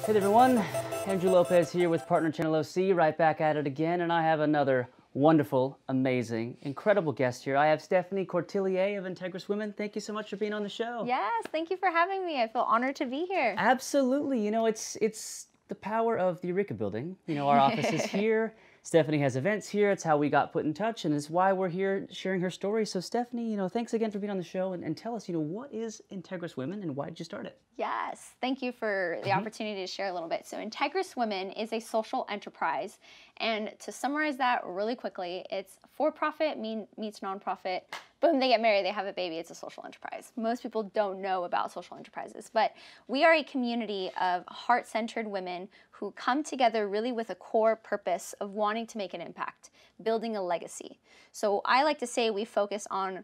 Hey there everyone, Andrew Lopez here with Partner Channel OC, right back at it again, and I have another wonderful, amazing, incredible guest here. I have Stephanie Courtillier of Integrous Women. Thank you so much for being on the show. Yes, thank you for having me. I feel honored to be here. Absolutely. You know, it's the power of the Eureka building. You know, our office is here. Stephanie has events here. It's how we got put in touch, and it's why we're here sharing her story. So Stephanie, you know, thanks again for being on the show, and tell us, you know, what is Integrous Women and why did you start it? Yes, thank you for the opportunity to share a little bit. So Integrous Women is a social enterprise, and to summarize that really quickly, it's for-profit meets nonprofit. Boom, they get married, they have a baby, it's a social enterprise. Most people don't know about social enterprises, but we are a community of heart-centered women who come together really with a core purpose of wanting to make an impact, building a legacy. So I like to say we focus on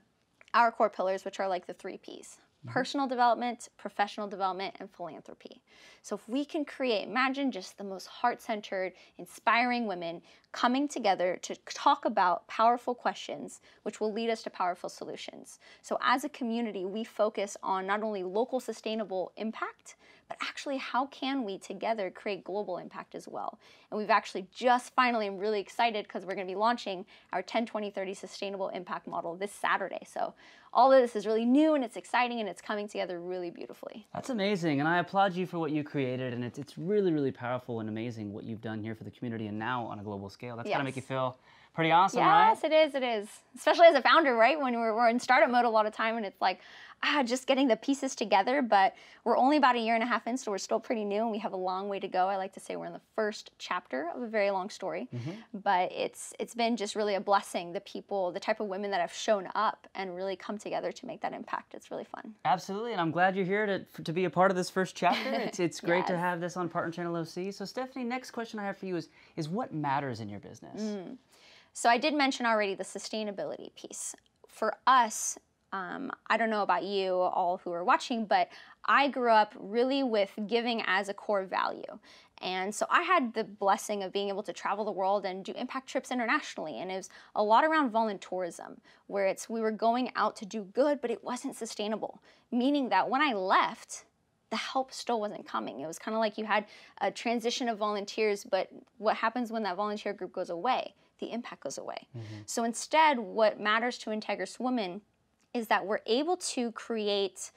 our core pillars, which are like the 3 Ps. Personal development, professional development, and philanthropy. So if we can create, imagine just the most heart-centered, inspiring women coming together to talk about powerful questions, which will lead us to powerful solutions. So as a community, we focus on not only local sustainable impact, but actually how can we together create global impact as well. And we've actually just finally, I'm really excited because we're going to be launching our 10-20-30 sustainable impact model this Saturday. So all of this is really new and it's exciting and it's coming together really beautifully. That's amazing, and I applaud you for what you created, and it's really, really powerful and amazing what you've done here for the community and now on a global scale. That's gotta make you feel pretty awesome, right? Yes, it is. Especially as a founder, right? When we're in startup mode a lot of time and it's like, just getting the pieces together, but we're only about 1.5 years in, so we're still pretty new and we have a long way to go. I like to say we're in the first chapter of a very long story, but it's been just really a blessing, the people, the type of women that have shown up and really come together to make that impact. It's really fun. Absolutely, and I'm glad you're here to be a part of this first chapter. It's great to have this on Partner Channel OC. So Stephanie, next question I have for you is what matters in your business? So I did mention already the sustainability piece. For us, I don't know about you all who are watching, but I grew up really with giving as a core value. And so I had the blessing of being able to travel the world and do impact trips internationally. And it was a lot around volunteerism, where we were going out to do good, but it wasn't sustainable. Meaning that when I left, the help still wasn't coming. It was kind of like you had a transition of volunteers, but what happens when that volunteer group goes away? The impact goes away. So instead, what matters to Integrous Women is that we're able to create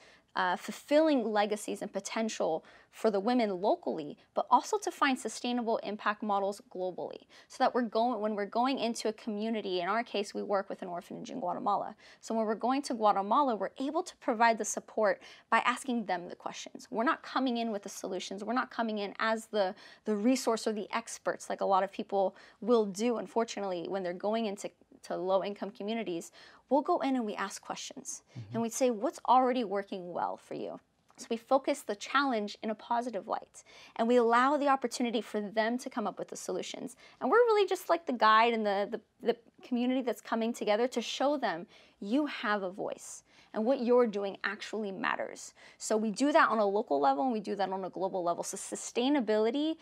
fulfilling legacies and potential for the women locally, but also to find sustainable impact models globally. So that when we're going into a community, in our case, we work with an orphanage in Guatemala. So when we're going to Guatemala, we're able to provide the support by asking them the questions. We're not coming in with the solutions. We're not coming in as the resource or the experts like a lot of people will do, unfortunately, when they're going into low-income communities. We'll go in and we ask questions. And we say, what's already working well for you? So we focus the challenge in a positive light. And we allow the opportunity for them to come up with the solutions. And we're really just like the guide and the community that's coming together to show them you have a voice. And what you're doing actually matters. So we do that on a local level and we do that on a global level. So sustainability,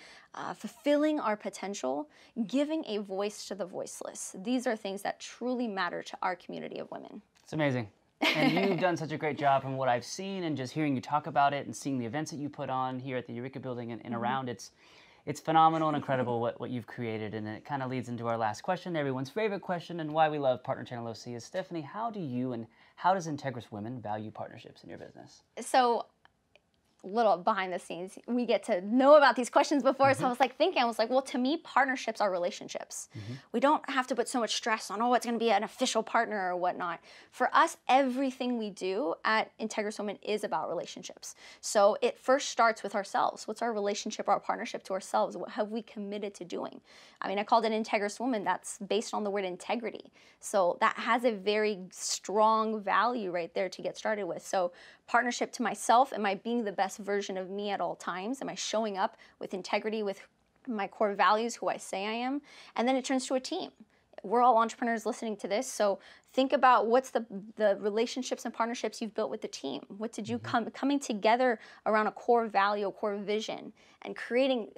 fulfilling our potential, giving a voice to the voiceless. These are things that truly matter to our community of women. It's amazing. And you've done such a great job from what I've seen and just hearing you talk about it and seeing the events that you put on here at the Eureka building and around. It's phenomenal and incredible what you've created, and it kind of leads into our last question, everyone's favorite question, and why we love Partner Channel OC is, Stephanie, how does Integrous Women value partnerships in your business? So, little behind the scenes, we get to know about these questions before, so I was like, well, to me, partnerships are relationships. We don't have to put so much stress on, it's going to be an official partner or whatnot. For us, everything we do at Integrous Women is about relationships. So it first starts with ourselves. What's our relationship, our partnership to ourselves? What have we committed to doing? I mean, I called it Integrous Woman. That's based on the word integrity. So that has a very strong value right there to get started with. So partnership to myself, am I being the best version of me at all times? Am I showing up with integrity, with my core values, who I say I am? And then it turns to a team. We're all entrepreneurs listening to this, so think about what's the relationships and partnerships you've built with the team. What did you coming together around a core value, a core vision, and creating,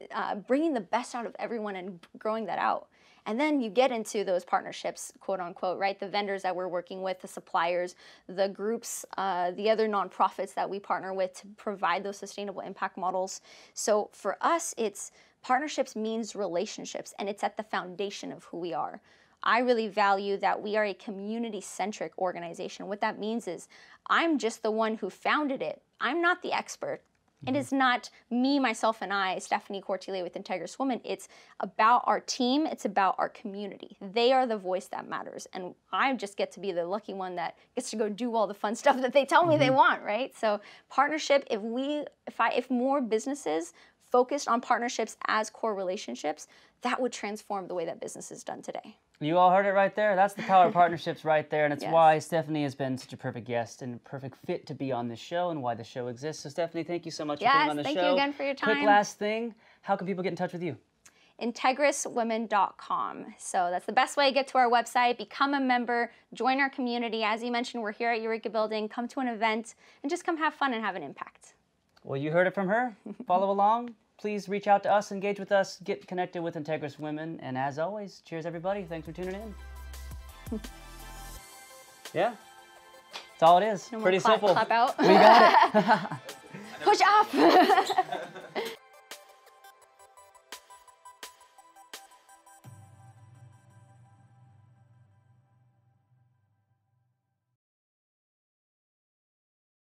bringing the best out of everyone and growing that out. And then you get into those partnerships, quote unquote, right? The vendors that we're working with, the suppliers, the groups, the other nonprofits that we partner with to provide those sustainable impact models. So for us, it's partnerships means relationships, and it's at the foundation of who we are. I really value that we are a community-centric organization. What that means is I'm just the one who founded it. I'm not the expert. It is not me, myself, and I, Stephanie Courtillier with Integrous Women. It's about our team. It's about our community. They are the voice that matters. And I just get to be the lucky one that gets to go do all the fun stuff that they tell me they want, right? So partnership, if more businesses focused on partnerships as core relationships, that would transform the way that business is done today. You all heard it right there. That's the power of partnerships right there. And it's Yes. why Stephanie has been such a perfect guest and perfect fit to be on this show and why the show exists. So Stephanie, thank you so much for being on the show. Yes, thank you again for your time. Quick last thing, how can people get in touch with you? integrouswomen.com. So that's the best way to get to our website, become a member, join our community. As you mentioned, we're here at Eureka Building. Come to an event and just come have fun and have an impact. Well, you heard it from her. Follow along. Please reach out to us, engage with us, get connected with Integrous Women. And as always, cheers everybody. Thanks for tuning in. Yeah, that's all it is. No more Pretty simple. Clap out. We got it. Push off.